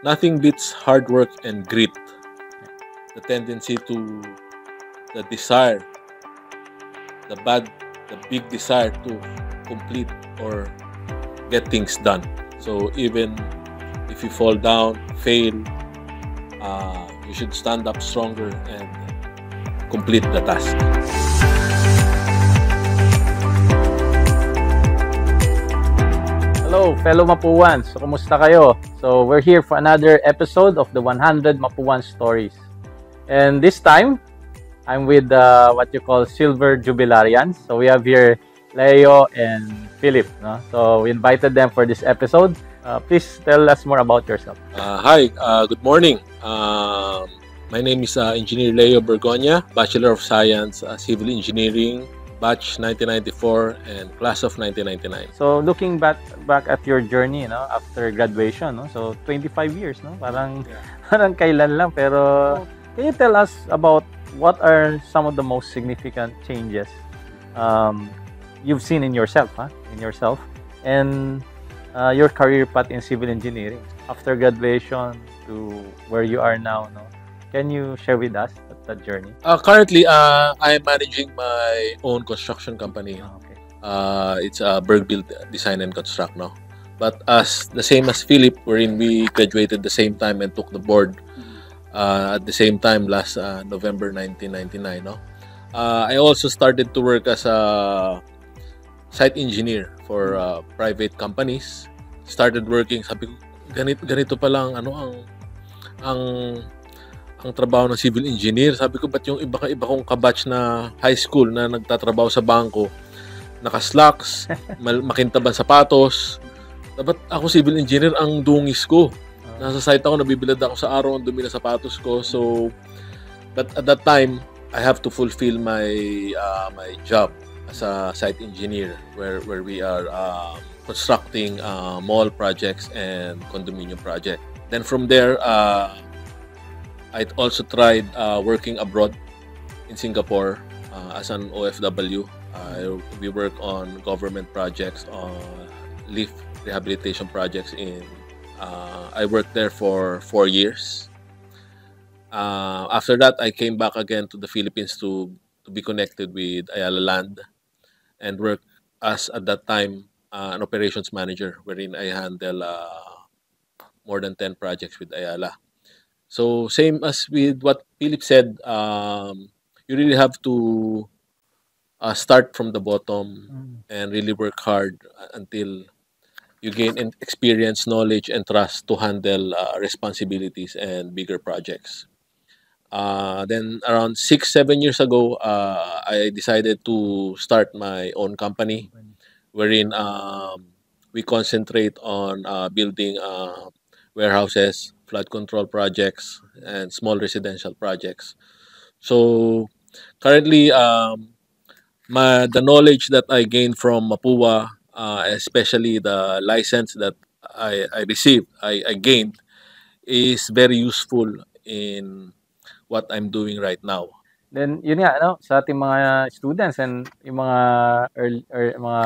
Nothing beats hard work and grit. The tendency to, the desire, the big desire to complete or get things done. So even if you fall down, fail, you should stand up stronger and complete the task. Hello, fellow Mapuans. So, kumusta kayo? So, we're here for another episode of the 100 Mapuan Stories. And this time, I'm with what you call Silver Jubilarians. So, we have here Leo and Philip. No? So, we invited them for this episode. Please tell us more about yourself. Hi, good morning. My name is Engineer Leo Bergonia, Bachelor of Science, Civil Engineering, batch 1994 and class of 1999. So looking back at your journey, no, after graduation, no, so 25 years, no, parang kailan lang. Pero can you tell us about what are some of the most significant changes you've seen in yourself, and your career path in civil engineering after graduation to where you are now, no? Can you share with us that journey? Currently, I'm managing my own construction company. Okay. It's Bergbuild Design and Construct, no? But the same as Philip, wherein we graduated the same time and took the board at the same time last November 1999, no? I also started to work as a site engineer for private companies. Started working, sabi ko, ganito pa lang ang trabaho ng civil engineer. Sabi ko, ba't yung iba kong kabatch na high school na nagtatrabaho sa bangko, naka-slacks, makintabang sapatos. Dapat ako civil engineer, ang dungis ko. Nasa site ako, nabibilad ako sa araw, ang dumi na sapatos ko. So, but at that time, I have to fulfill my my job as a site engineer where we are constructing mall projects and condominium project. Then from there, I also tried working abroad in Singapore as an OFW. We work on government projects, on lift rehabilitation projects. I worked there for 4 years. After that, I came back again to the Philippines to be connected with Ayala Land and work as, at that time, an operations manager, wherein I handle more than 10 projects with Ayala. So same as with what Philip said, you really have to start from the bottom and really work hard until you gain experience, knowledge, and trust to handle responsibilities and bigger projects. Then around 6-7 years ago, I decided to start my own company, wherein we concentrate on building warehouses, flood control projects, and small residential projects. So currently, the knowledge that I gained from Mapua, especially the license that I received, I gained, is very useful in what I'm doing right now. Then yun nga, no, sa ating mga students and yung mga mga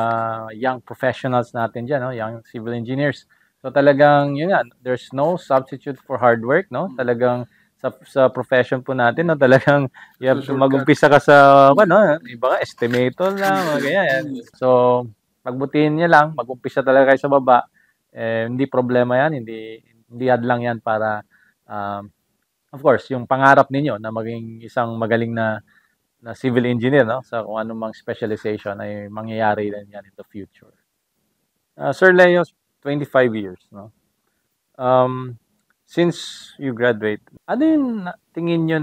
young professionals natin diyan, no, young civil engineers. So talagang yun nga, there's no substitute for hard work, no? Talagang sa profession po natin, no, talagang you have to mag-umpisa ka sa iba ka estimator lang, mga ganyan. So pagbutihin niya lang, mag-umpisa talaga kayo sa baba. Hindi problema 'yan, hindi hadlang 'yan para of course, yung pangarap ninyo na maging isang magaling na civil engineer, no, sa kung anumang specialization ay mangyayari din yan in the future. Sir Leo, 25 years, no? Since you graduate, ano yung tingin nyo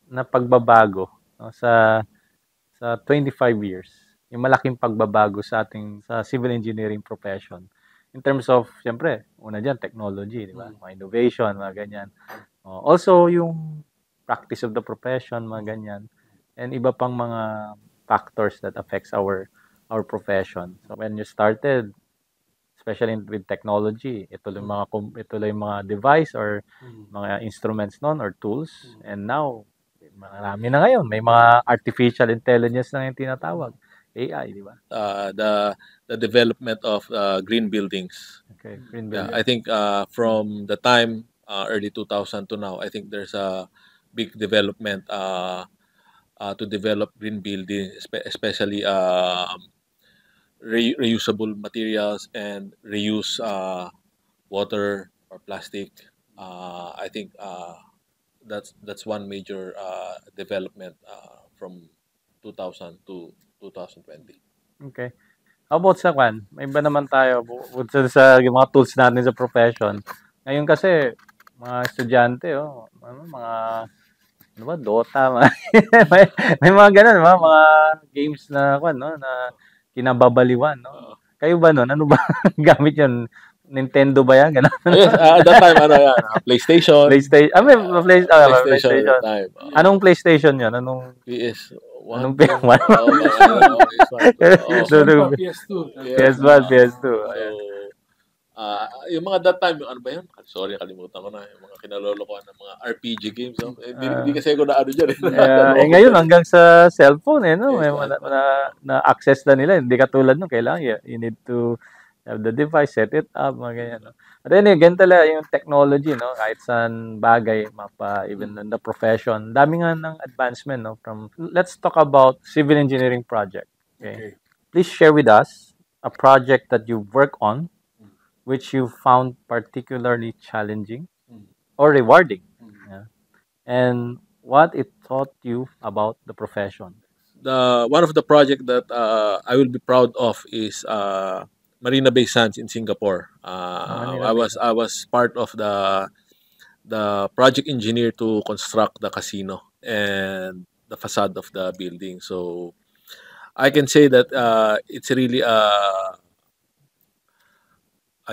na pagbabago, no, sa 25 years? Yung malaking pagbabago sa civil engineering profession. In terms of, siyempre, una dyan, technology, di ba? Mga innovation, mga ganyan. Also, yung practice of the profession, mga ganyan. And iba pang mga factors that affects our profession. So, when you started, especially with technology, ito lang mga device or mga instruments noon or tools. And now, marami na ngayon. May mga artificial intelligence na yung tinatawag. AI, di ba? The development of green buildings. Okay, green Yeah, building. I think from the time early 2000 to now, I think there's a big development to develop green buildings, especially reusable materials and reuse water or plastic. I think that's one major development from 2000 to 2020. Okay. How about sa kwan? May iba naman tayo bukod yung mga tools natin sa profession. Ngayon kasi mga estudyante, mga ano ba, Dota, mga, may mga ganun, mga games na kwan, no, na kinababaliwan, no. Oo. Kayo ba nun? Ano ba gamit yun? Nintendo ba yan? Ganun? Yes, at that time, ano yan, PlayStation. PlayStation. May PlayStation at that PlayStation. time. Anong PlayStation yun? Anong PS1 anong po. PS1? PS1 po. PS1 pa, PS2. PS1, PS2. So, Ayan. yung mga that time, yung ano ba yun? Sorry, kalimutan ko na. Yung mga kinalolokohan ng mga RPG games. No? Hindi kasi ako na ano dyan. Ngayon hanggang sa cellphone, no? Yes, May na-access na nila. Hindi katulad nung kailangan you need to have the device, set it up, mga ganyan. No? But then again talaga yung technology, no? Kahit saan bagay, even in the profession. Dami nga ng advancement, no? Let's talk about civil engineering project. Okay. Please share with us a project that you work on which you found particularly challenging or rewarding. Yeah. And what it taught you about the profession. One of the project that I will be proud of is Marina Bay Sands in Singapore. I was part of the project engineer to construct the casino and the facade of the building. So I can say that it's really a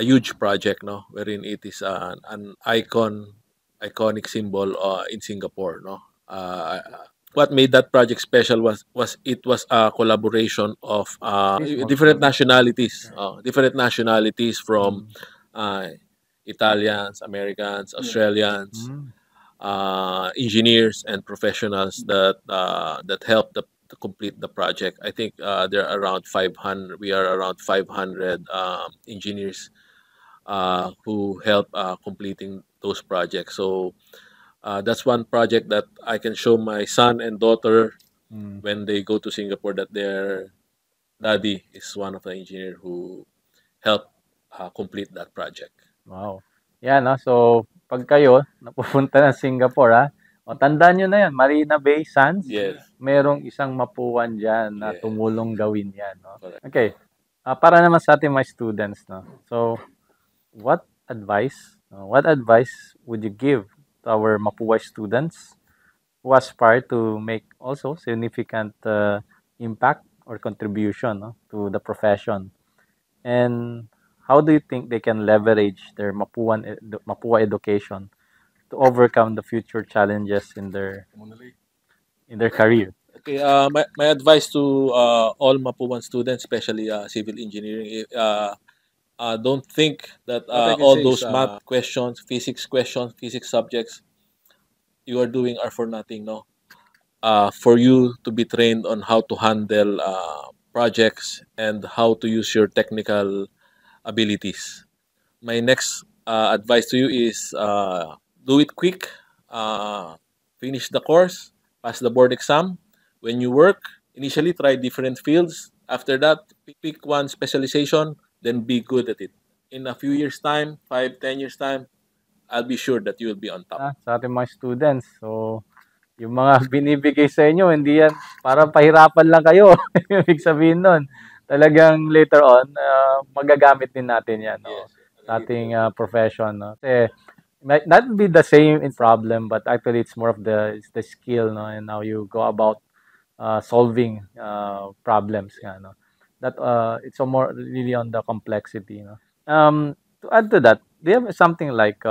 huge project, no, wherein it is an iconic symbol in Singapore, no. What made that project special was it was a collaboration of different nationalities, from Italians, Americans, Australians, engineers and professionals that helped to complete the project. I think there are around 500. We are around 500 engineers who help completing those projects. So that's one project that I can show my son and daughter when they go to Singapore that their daddy is one of the engineers who helped complete that project. Wow. Yan, so pag kayo napupunta ng Singapore, tandaan nyo na yan, Marina Bay Sands. Yes. Merong isang mapuan dyan na tumulong gawin yan. No? Correct. Okay. Para naman sa ating mga students, no? So, what advice would you give to our Mapuwa students who aspire to make also significant impact or contribution, no, to the profession? And how do you think they can leverage their Mapuwa education to overcome the future challenges in their career? Okay, my advice to all Mapuwan students, especially civil engineering, don't think that all those math questions, physics subjects you are doing are for nothing. No, for you to be trained on how to handle projects and how to use your technical abilities. My next advice to you is do it quick, finish the course, pass the board exam. When you work, initially try different fields. After that, pick one specialization, then be good at it. In a few years' time, 5-10 years' time, I'll be sure that you will be on top. Sa ating mga students, so yung mga binibigay sa inyo, hindi yan para pahirapan lang kayo. Ibig sabihin nun, talagang later on, magagamit din natin yan, no? Sa ating profession. No? Kasi might not be the same in problem, but actually it's more of the skill, no, and how you go about solving problems, no. That it's more really on the complexity, no. To add to that, do you have something like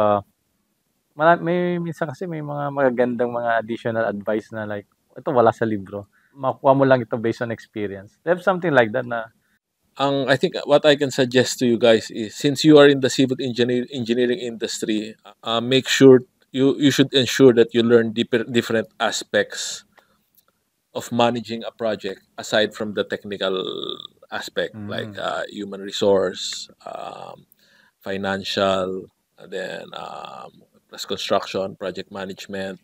may minsan kasi may mga magagandang mga additional advice na like ito wala sa libro, makuha mo lang ito based on experience. Do you have something like that na I think what I can suggest to you guys is, since you are in the civil engineering industry, make sure you should ensure that you learn different aspects of managing a project aside from the technical aspect, like human resource, financial, and then plus construction, project management.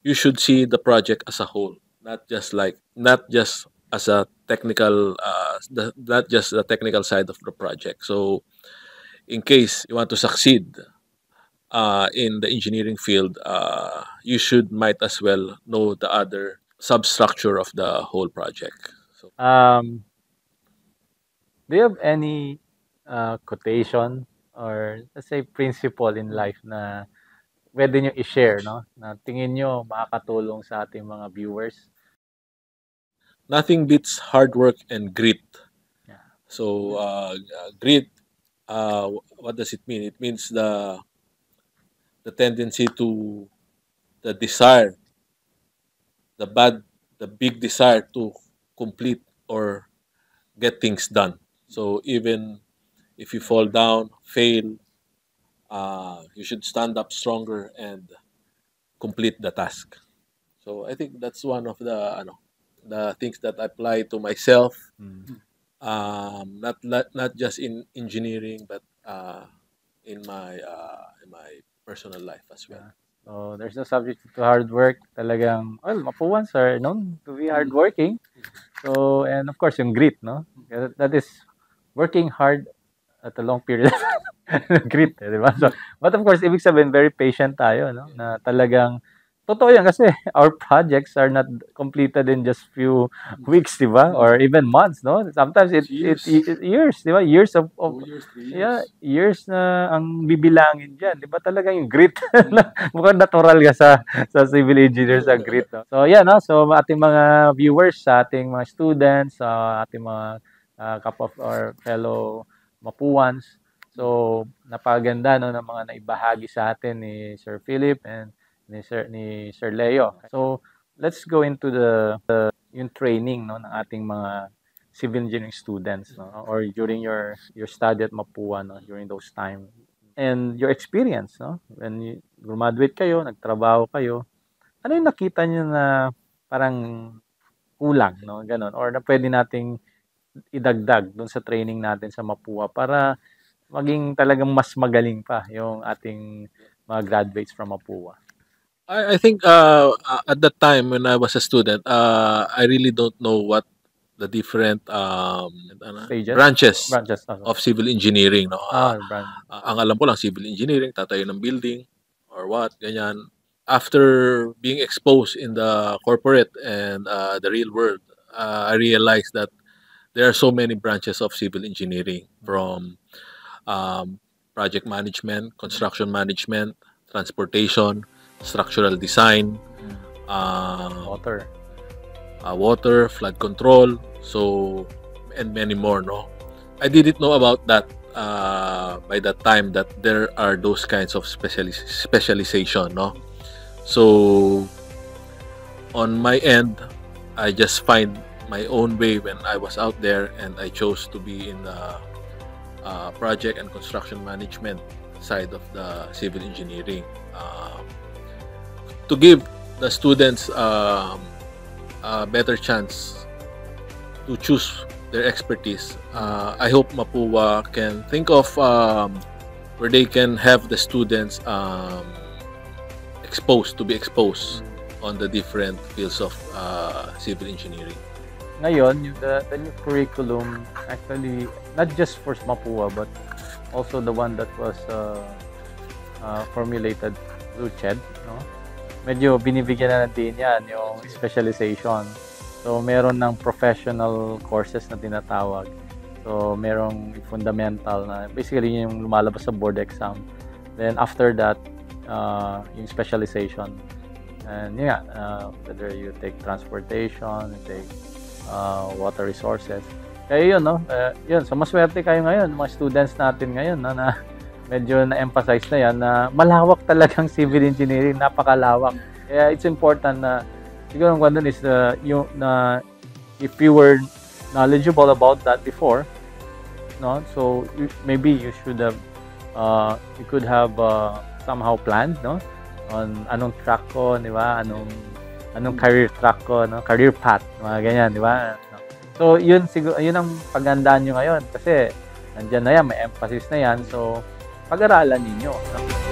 You should see the project as a whole, not just as a technical, not just the technical side of the project. So, in case you want to succeed in the engineering field, you should might as well know the other substructure of the whole project. So, Um, do you have any quotation or let's say principle in life na pwede nyo i-share, no? Na tingin nyo makakatulong sa ating mga viewers? nothing beats hard work and grit. Yeah. So, grit, what does it mean? It means the tendency to the desire, the big desire to complete or get things done. So even if you fall down, fail, you should stand up stronger and complete the task. So I think that's one of the things that I apply to myself, not just in engineering, but in my personal life as well. So there's no subject to hard work. Talagang, well, Mapuans are known to be hardworking. So, and of course, yung grit, no? That is working hard at a long period. Grit, di ba? So, but of course, ibig sabihin, very patient tayo, no? Na talagang, totoo yan kasi our projects are not completed in just few weeks, di ba? Or even months, no? Sometimes it years, di ba? Years of 2 years, 3 years. yeah, years na ang bibilangin diyan, di ba? Talagang yung grit. Mukhang natural ka sa civil engineers ang grit, no? So, yeah, no? So, ating mga viewers, sa ating mga students, sa ating mga couple of our fellow Mapuans. So, napaganda no ng mga naibahagi sa atin ni Sir Philip and ni Sir Leo. So, let's go into yung training no ng ating mga civil engineering students no or during your study at Mapua no during those time and your experience no when you graduate kayo, nagtrabaho kayo. Ano yung nakita niyo na parang kulang no ganon or na pwede nating idagdag doon sa training natin sa Mapua para maging talagang mas magaling pa yung ating mga graduates from Mapua. I think at that time when I was a student, I really don't know what the different Stages? branches Branches. of civil engineering. No? Brand. Ang alam ko lang, civil engineering, tatayo ng building or what, ganyan. After being exposed in the corporate and the real world, I realized that there are so many branches of civil engineering from project management, construction management, transportation, structural design, water, flood control, so and many more. No, I didn't know about that by that time that there are those kinds of specialization. No, so on my end, I just find my own way when I was out there, and I chose to be in the project and construction management side of the civil engineering. To give the students a better chance to choose their expertise, I hope Mapua can think of where they can have the students exposed on the different fields of civil engineering. Ngayon, the new curriculum actually not just for Mapua but also the one that was formulated through CHED, no? Medyo binibigyan na natin yan yung specialization. So, meron ng professional courses na tinatawag. So, merong fundamental na basically yung lumalabas sa board exam. Then, after that, yung specialization. And yun nga, whether you take transportation, you take water resources. Kaya yun, no? Yun. So, maswerte kayo ngayon, mga students natin ngayon, no? Na medyo na-emphasize na yan na malawak talagang civil engineering, napakalawak. Kaya it's important na siguro ang kwento is if you were knowledgeable about that before, no, so maybe you should have you could have somehow planned, no, on anong track ko, di ba, anong anong career track ko, no? Career path, mga ganyan, di ba? So, yun siguro, yun ang paghandaan nyo ngayon kasi nandiyan na yan, may emphasis na yan. So, pag-aralan ninyo. No?